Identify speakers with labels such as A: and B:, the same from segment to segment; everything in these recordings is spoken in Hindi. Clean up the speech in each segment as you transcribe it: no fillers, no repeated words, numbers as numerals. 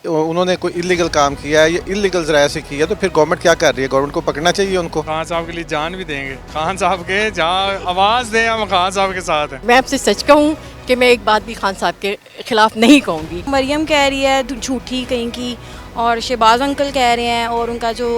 A: उन्होंने कोई इलीगल काम किया है या इलीगल ज़राए से किया तो फिर गवर्नमेंट क्या कर रही है? गवर्नमेंट को पकड़ना चाहिए उनको।
B: खान साहब के लिए जान भी देंगे। खान साहब के जहाँ आवाज़ दें हम खान साहब के साथ हैं।
C: मैं आपसे सच कहूँ कि मैं एक बात भी खान साहब के खिलाफ नहीं कहूँगी।
D: मरियम कह रही है झूठी कहीं की, और शहबाज अंकल कह रहे हैं, और उनका जो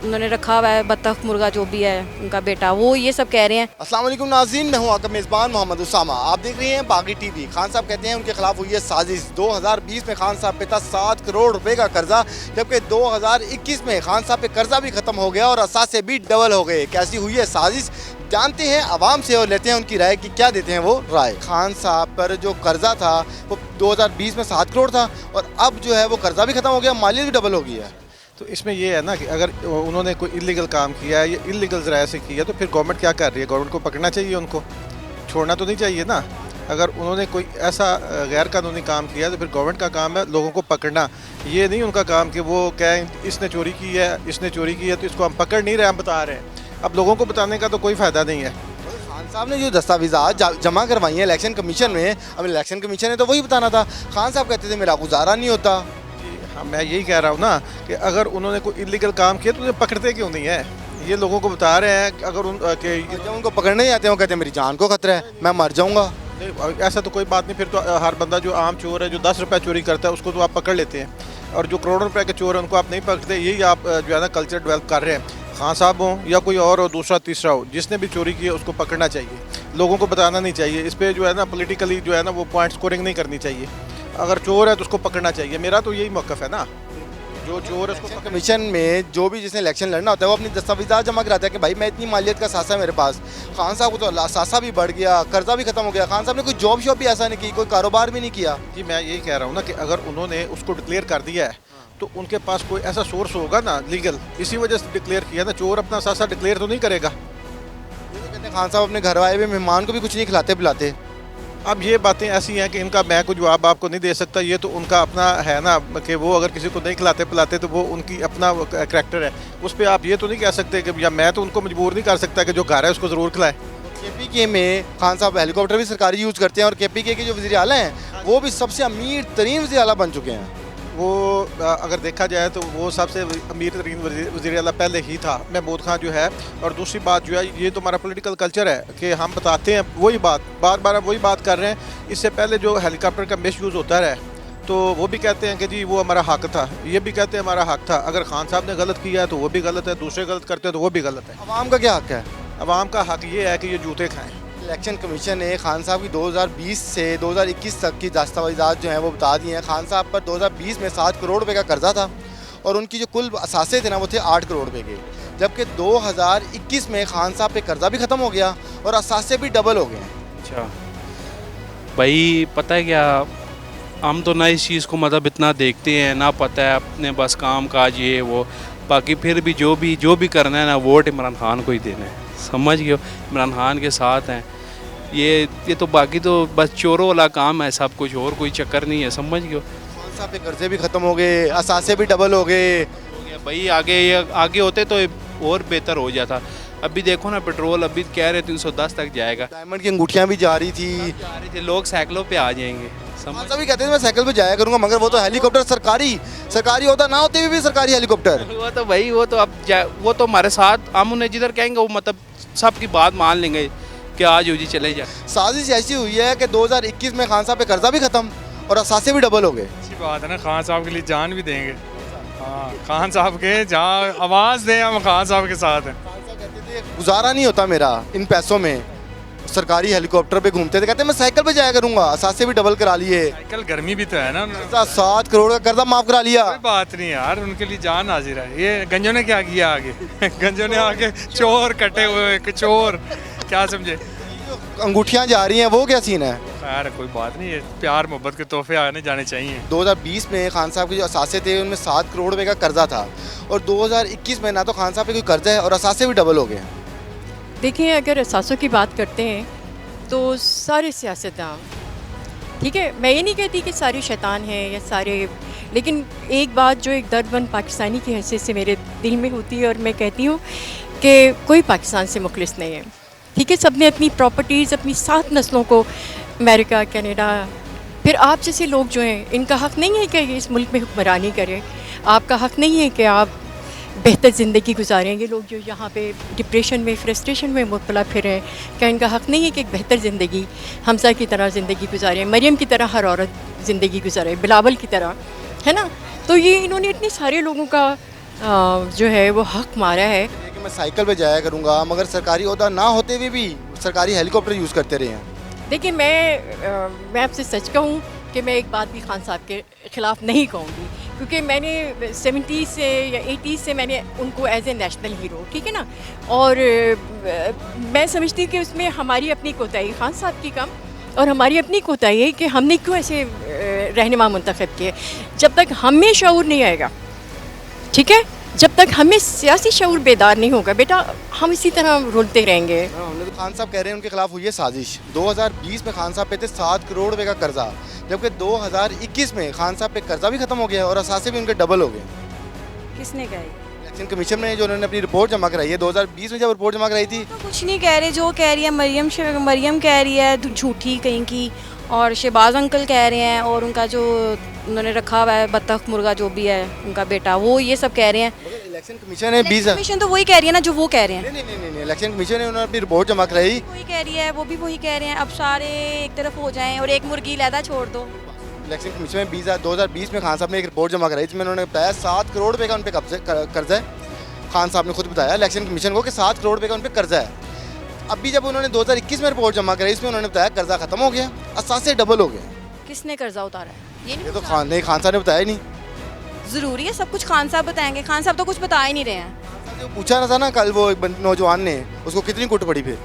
D: उन्होंने रखा हुआ है बत्तख मुर्गा जो भी है उनका बेटा, वो ये सब कह रहे हैं।
E: अस्सलाम वालेकुम नाज़रीन, मैं हूं आपका मेज़बान मोहम्मद उसामा। आप देख रहे हैं बागी टीवी। खान साहब कहते हैं उनके खिलाफ हुई है साजिश। 2020 में खान साहब पे था 7 करोड़ रुपए का कर्जा, जबकि 2021 में खान साहब पे कर्जा भी खत्म हो गया और असासे भी डबल हो गए। कैसी हुई है साजिश, जानते हैं आवाम से और लेते हैं उनकी राय कि क्या देते हैं वो राय। खान साहब पर जो कर्जा था वो 2020 में 7 करोड़ था और अब जो है वो कर्जा भी खत्म हो गया, मालियत भी डबल हो गई है।
A: तो इसमें ये है ना कि अगर उन्होंने कोई इलीगल काम किया है या इलीगल ज़राए से किया तो फिर गवर्नमेंट क्या कर रही है? गवर्नमेंट को पकड़ना चाहिए उनको, छोड़ना तो नहीं चाहिए ना। अगर उन्होंने कोई ऐसा गैर कानूनी काम किया तो फिर गवर्नमेंट का काम है लोगों को पकड़ना। ये नहीं उनका काम कि वो कहें इसने चोरी की है, इसने चोरी की है तो इसको हम पकड़ नहीं रहे, हम बता रहे हैं। अब लोगों को बताने का तो कोई फ़ायदा नहीं है।
E: खान साहब ने जो दस्तावेज़ात जमा करवाई हैं इलेक्शन कमीशन में, अब इलेक्शन कमीशन ने तो वही बताना था। खान साहब कहते थे मेरा गुजारा नहीं होता।
A: हाँ, मैं यही कह रहा हूँ ना कि अगर उन्होंने कोई इलीगल काम किया तो उन्हें पकड़ते क्यों नहीं है? ये लोगों को बता रहे हैं कि अगर
E: जब उनको पकड़ने नहीं आते वो कहते हैं मेरी जान को खतरा है, मैं मर जाऊँगा।
A: ऐसा तो कोई बात नहीं। फिर तो हर बंदा जो आम चोर है, जो 10 रुपये चोरी करता है, उसको तो आप पकड़ लेते हैं, और जो करोड़ों रुपए के चोर हैं उनको आप नहीं पकड़ते। यही आप जो है ना कल्चर डेवलप कर रहे हैं। खान साहब हो या कोई और हो, दूसरा तीसरा हो, जिसने भी चोरी की है उसको पकड़ना चाहिए, लोगों को बताना नहीं चाहिए। इस पर जो है ना पॉलिटिकली जो है ना वो पॉइंट स्कोरिंग नहीं करनी चाहिए। अगर चोर है तो उसको पकड़ना चाहिए। मेरा तो यही मौक़िफ़ है ना, जो चोर है उसको
E: कमीशन में जो भी जिसने इलेक्शन लड़ना होता है वो अपनी दस्तावेज़ात जमा कराता है कि भाई मैं इतनी मालियत का सासा है मेरे पास। खान साहब को तो सासा भी बढ़ गया, कर्जा भी खत्म हो गया। खान साहब ने कोई जॉब शॉप भी ऐसा नहीं की, कोई कारोबार भी नहीं किया।
A: जी मैं यही कह रहा हूँ ना कि अगर उन्होंने उसको डिक्लेयर कर दिया है तो उनके पास कोई ऐसा सोर्स होगा ना लीगल, इसी वजह से डिक्लेयर किया ना। चोर अपना सासा डिक्लेयर तो नहीं करेगा।
E: ये तो कहते हैं खान साहब अपने घर आए हुए मेहमान को भी कुछ नहीं खिलाते पिलाते।
A: अब ये बातें ऐसी हैं कि इनका मैं कोई जवाब आपको नहीं दे सकता। ये तो उनका अपना है ना कि वो अगर किसी को नहीं खिलाते पिलाते तो वो उनकी अपना करैक्टर है। उस पर आप ये तो नहीं कह सकते कि या मैं तो उनको मजबूर नहीं कर सकता कि जो घर है उसको ज़रूर खिलाए।
E: KPK में खान साहब हेलीकॉप्टर भी सरकारी यूज़ करते हैं और KPK के जो वज़ीर आला हैं वो भी सबसे अमीर तरीन वज़ीर आला बन चुके हैं।
A: वो अगर देखा जाए तो वो सबसे अमीर तरीन वज़ीर आला पहले ही था, महमूद खान जो है। और दूसरी बात जो है, ये तो हमारा पॉलिटिकल कल्चर है कि हम बताते हैं वही बात, बार बार हम वही बात कर रहे हैं। इससे पहले जो हेलीकॉप्टर का मिस यूज़ होता रहा तो वो भी कहते हैं कि जी वो हमारा हक था, ये भी कहते हैं हमारा हक था। अगर खान साहब ने गलत किया है तो वो भी गलत है, दूसरे गलत करते हैं तो वो भी गलत है।
E: अवाम का क्या हक है?
A: अवाम का हक ये है कि ये जूते खाएँ।
E: इलेक्शन कमीशन ने खान साहब की 2020 से 2021 तक की दस्तावेज़ात जो हैं वो बता दिए हैं। खान साहब पर 2020 में 7 करोड़ रुपए का कर्जा था और उनकी जो कुल असासे थे ना वो थे 8 करोड़ रुपए के, जबकि 2021 में खान साहब पे कर्जा भी ख़त्म हो गया और असासे भी डबल हो गए।
F: अच्छा भाई, पता है क्या, हम तो ना इस चीज़ को मतलब इतना देखते हैं ना, पता है अपने बस काम काज ये वो, बाकी फिर भी जो भी करना है ना वोट इमरान खान को ही देना है, समझ गए हो। इमरान खान के साथ हैं ये तो बाकी तो बस चोरों वाला काम है सब कुछ, और कोई चक्कर नहीं है, समझ गए हो।
E: खान साहब पे कर्जे भी ख़त्म हो गए, असासे भी डबल हो गए।
F: भाई आगे होते तो और बेहतर हो जाता। अभी देखो ना पेट्रोल अभी कह रहे 310 तक जाएगा,
E: डायमंड की अंगूठियाँ भी जा रही थी,
F: लोग साइकिलों पे आ जाएंगे।
E: खान साहब भी कहते थे मैं साइकिल पे जाया करूँगा, मगर वो तो हेलीकॉप्टर सरकारी होता ना होते हुए भी सरकारी हेलीकॉप्टर।
F: वो तो भाई वो तो अब वो तो हमारे साथ हम उन्हें जिधर कहेंगे वो मतलब सबकी बात मान लेंगे कि आज जी चले जाए।
E: साजिश ऐसी हुई है कि 2021 में खान साहब पे कर्जा भी खत्म और असासे भी डबल हो गए।
B: अच्छी बात है ना, खान साहब के लिए जान भी देंगे। हाँ, खान साहब के जहाँ आवाज़ दें हम खान साहब के साथ हैं।
E: गुजारा नहीं होता मेरा इन पैसों में, सरकारी हेलीकॉप्टर पे घूमते थे, कहते मैं साइकिल पे जाया करूंगा, असासे भी डबल करा लिए।
B: साइकिल गर्मी भी तो है ना।
E: 7 करोड़ का कर्जा माफ करा लिया।
B: कोई बात नहीं यार, उनके लिए जान हाजिर है। ये गंजों ने क्या किया आगे गंजों ने आगे चोर कटे हुए चोर, क्या समझे।
E: अंगूठियां जा रही हैं, वो क्या सीन है?
B: यार कोई बात नहीं है, प्यार मोहब्बत के तोहफे आने जाने चाहिए।
E: 2020 में खान साहब के जो असासे थे उनमें 7 करोड़ रुपए का कर्जा था और 2021 में ना तो खान साहब पे कोई कर्जा है और असासे भी डबल हो गए।
C: देखिए, अगर असासों की बात करते हैं तो सारे सियासतदान, ठीक है, मैं ये नहीं कहती कि सारे शैतान हैं या सारे, लेकिन एक बात जो एक दर्दमंद पाकिस्तानी की हैसियत से मेरे दिल में होती है और मैं कहती हूँ कि कोई पाकिस्तान से मुखलिस नहीं है, ठीक है। सब ने अपनी प्रॉपर्टीज़, अपनी 7 नस्लों को अमेरिका, कनाडा, फिर आप जैसे लोग जो हैं, इनका हक़ नहीं है कि ये इस मुल्क में हुक्मरानी करें। आपका हक़ नहीं है कि आप बेहतर ज़िंदगी गुजारें। ये लोग जो यहाँ पे डिप्रेशन में, फ्रस्ट्रेशन में मुब्तला फिर हैं, क्या इनका हक़ नहीं है कि एक बेहतर ज़िंदगी हमसा की तरह ज़िंदगी गुजारें, मरियम की तरह हर औरत ज़िंदगी गुजारे, बिलावल की तरह, है ना? तो ये इन्होंने इतने सारे लोगों का जो है वो हक़ मारा है।
E: ये कि मैं साइकिल पे जाया करूँगा, मगर सरकारी ओहदा ना होते हुए भी सरकारी हेलीकॉप्टर यूज़ करते रहे हैं।
C: देखिए, मैं आपसे सच कहूँ कि मैं एक बात भी खान साहब के ख़िलाफ़ नहीं कहूँगी, क्योंकि मैंने 70 से या 80 से मैंने उनको एज ए नेशनल हीरो, ठीक है ना, और मैं समझती हूँ कि उसमें हमारी अपनी कोताही, खान साहब की कम और हमारी अपनी कोताही है कि हमने क्यों ऐसे रहनुमा मुंतखब किए। जब तक हमें शऊर नहीं आएगा, ठीक है, जब तक हमें सियासी शऊर बेदार नहीं होगा, बेटा हम इसी तरह रुलते रहेंगे।
E: तो खान साहब कह रहे हैं उनके खिलाफ हुई है साजिश। 2020 में खान साहब पे थे 7 करोड़ रुपए का कर्जा, जबकि 2021 में खान साहब पे कर्जा भी खत्म हो गया और असासे भी उनके डबल हो गए।
D: किसने कहा?
E: इलेक्शन कमीशन ने जो उन्होंने अपनी रिपोर्ट जमा कराई है 2020 में, जब रिपोर्ट जमा कराई थी,
D: तो कुछ नहीं कह रहे। जो कह रही है मरियम कह रही है झूठी कहीं की, और शहबाज अंकल कह रहे हैं, और उनका जो उन्होंने रखा हुआ है बत्तख मुर्गा जो भी है उनका बेटा, वो ये सब कह रहे हैं।
E: इलेक्शन कमीशन ने 20
D: कमीशन तो वही कह रही है ना जो वो कह रहे हैं।
E: नहीं, इलेक्शन कमीशन ने उन्होंने अपनी रिपोर्ट जमा कराई।
D: वही कह रही है, वो भी वही कह रहे हैं। अब सारे एक तरफ हो जाएं और एक मुर्गी लहदा छोड़ दो।
E: इलेक्शन कमीशन में 2020 में खान साहब ने एक रिपोर्ट जमा कराई, जिसमें उन्होंने बताया 7 करोड़ रुपए का उन पर कर्जा है। खान साहब ने खुद बताया इलेक्शन कमीशन को कि 7 करोड़ रुपए का उन पर कर्जा है। अभी जब उन्होंने 2021 में रिपोर्ट जमा कराई, इसमें उन्होंने बताया कर्जा खत्म हो गया, असासे डबल हो गए।
D: किसने कर्जा उतारा है?
E: ये तो खान साहब ने बताया ही नहीं।
D: ज़रूरी है सब कुछ खान साहब बताएंगे? खान साहब तो कुछ बता ही नहीं रहे हैं।
E: जो पूछा ना था ना कल वो एक नौजवान ने, उसको कितनी कुट पड़ी फिर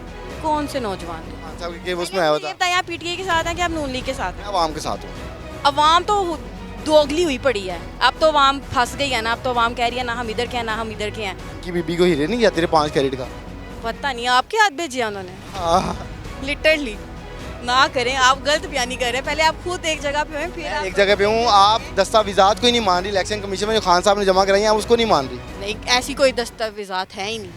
D: कौन से नौजवान?
E: खान साहब के उसमें आया था।
D: बताया आप पीटीआई के साथ हैं कि आप नून लीग के साथ हैं?
E: आवाम के साथ हूँ।
D: अवाम तो दोगली हुई पड़ी है। अब तो अवाम फंस गई है ना। अब तो अवाम कह रही है ना हम इधर के हैं ना हम इधर के हैं।
E: कि बीबी को हीरे नहीं किया तेरे 5 कैरेट का?
D: पता नहीं आपके हाथ भेजिया उन्होंने।
E: हाँ।
D: लिटरली ना करें, आप गलत बयानी कर रहे हैं। पहले आप खुद एक जगह पे हैं, फिर आप
E: एक जगह पे हूँ। आप दस्तावेजात को ही नहीं मान रही। इलेक्शन कमीशन में जो खान साहब ने जमा कराई हैं आप उसको नहीं मान रही।
D: नहीं, ऐसी कोई दस्तावेजात है ही नहीं।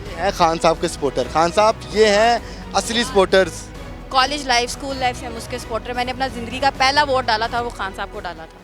E: ये है खान साहब के सपोर्टर। खान साहब ये हैं असली supporters.
D: College life, school life से हम उसके सपोर्टर। मैंने अपना ज़िंदगी का पहला वोट डाला था, वो खान साहब को डाला था।